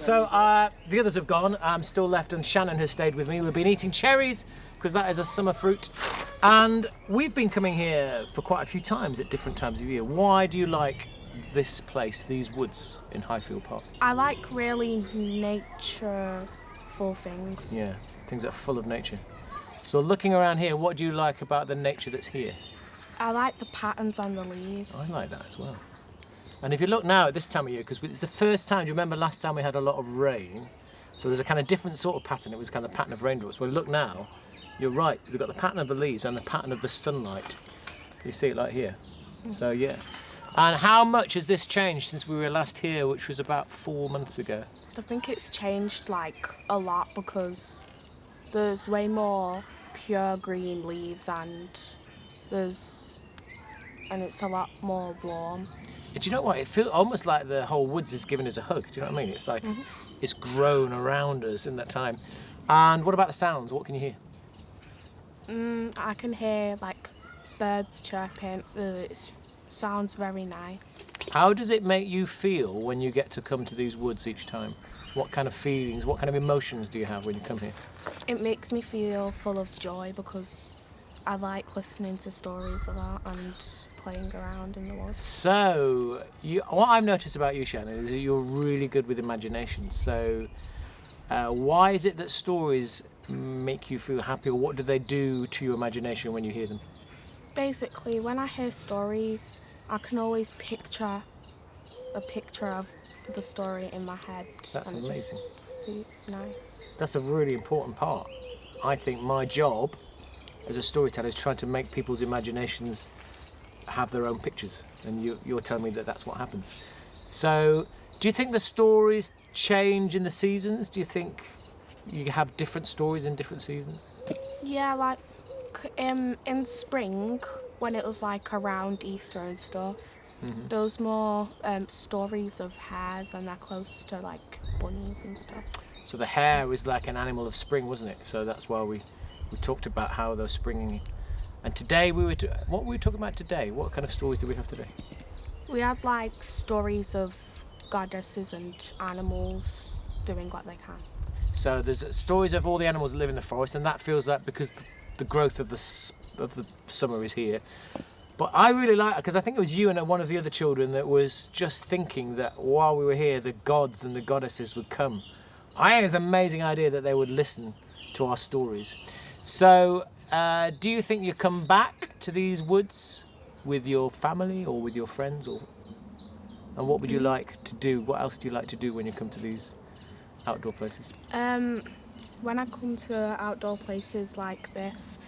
So the others have gone. I'm still left, and Shannon has stayed with me. We've been eating cherries because that is a summer fruit, and we've been coming here for quite a few times at different times of year. Why do you like this place, these woods in Highfield Park? I like really natureful things. Yeah, things that are full of nature. So looking around here, what do you like about the nature that's here? I like the patterns on the leaves. I like that as well. And if you look now at this time of year, because it's the first time, do you remember last time we had a lot of rain? So there's a kind of different sort of pattern. It was kind of pattern of raindrops. Well, look now, you're right. We've got the pattern of the leaves and the pattern of the sunlight. You see it like here. So yeah. And how much has this changed since we were last here, which was about 4 months ago? I think it's changed like a lot because there's way more pure green leaves and it's a lot more warm. Do you know what? It feels almost like the whole woods is giving us a hug. Do you know what I mean? It's like it's grown around us in that time. And what about the sounds? What can you hear? I can hear like birds chirping. It sounds very nice. How does it make you feel when you get to come to these woods each time? What kind of feelings, what kind of emotions do you have when you come here? It makes me feel full of joy because I like listening to stories a lot and playing around in the woods. So, what I've noticed about you, Shannon, is that you're really good with imagination. So, why is it that stories make you feel happy, or what do they do to your imagination when you hear them? Basically, when I hear stories, I can always picture a picture of the story in my head. That's amazing. It's nice. That's a really important part. I think my job as a storyteller is trying to make people's imaginations have their own pictures, and you're telling me that that's what happens. So, do you think the stories change in the seasons? Do you think you have different stories in different seasons? Yeah, like in spring, when it was like around Easter and stuff, there was more stories of hares, and they're close to like bunnies and stuff. So the hare was like an animal of spring, wasn't it? So that's why we talked about how they're springing. And today what were we talking about today? What kind of stories do we have today? We had like stories of goddesses and animals doing what they can. So there's stories of all the animals that live in the forest, and that feels like because the growth of the summer is here. But I really like, because I think it was you and one of the other children that was just thinking that while we were here, the gods and the goddesses would come. I think it's an amazing idea that they would listen to our stories. So, do you think you come back to these woods with your family or with your friends, and what would you like to do? What else do you like to do when you come to these outdoor places? When I come to outdoor places like this,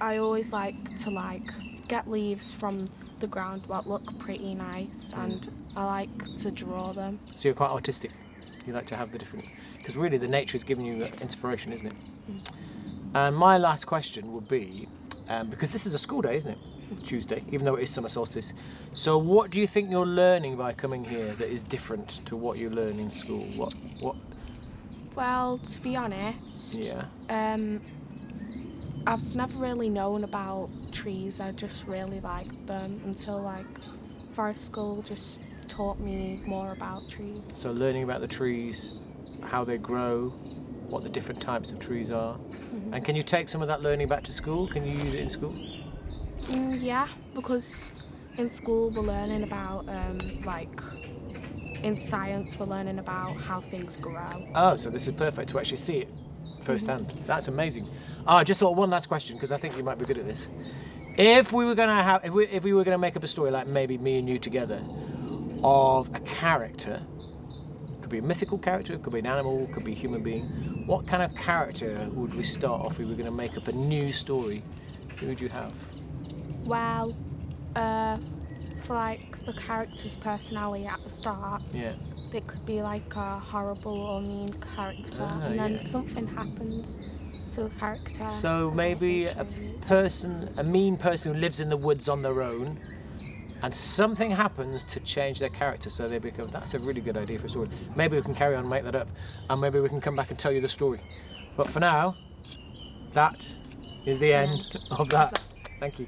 I always like to get leaves from the ground that look pretty nice, and I like to draw them. So you're quite artistic. You like to have the different, because really the nature is giving you inspiration, isn't it? And my last question would be, because this is a school day, isn't it? Tuesday, even though it is summer solstice. So what do you think you're learning by coming here that is different to what you learn in school? What? Well, to be honest, I've never really known about trees. I just really liked them until forest school just taught me more about trees. So learning about the trees, how they grow, what the different types of trees are. And can you take some of that learning back to school? Can you use it in school? Yeah, because in school we're learning about, in science we're learning about how things grow. Oh, so this is perfect to actually see it firsthand. That's amazing. Oh, I just thought one last question, because I think you might be good at this. If we were going to make up a story, like maybe me and you together, of a character, could be a mythical character, could be an animal, could be a human being. What kind of character would we start off if we were going to make up a new story? Who would you have? Well, for the character's personality at the start, it could be like a horrible or mean character, and then something happens to the character. So maybe a mean person who lives in the woods on their own, and something happens to change their character, so they become. That's a really good idea for a story. Maybe we can carry on and make that up, and maybe we can come back and tell you the story. But for now, that is the end of that. Thank you.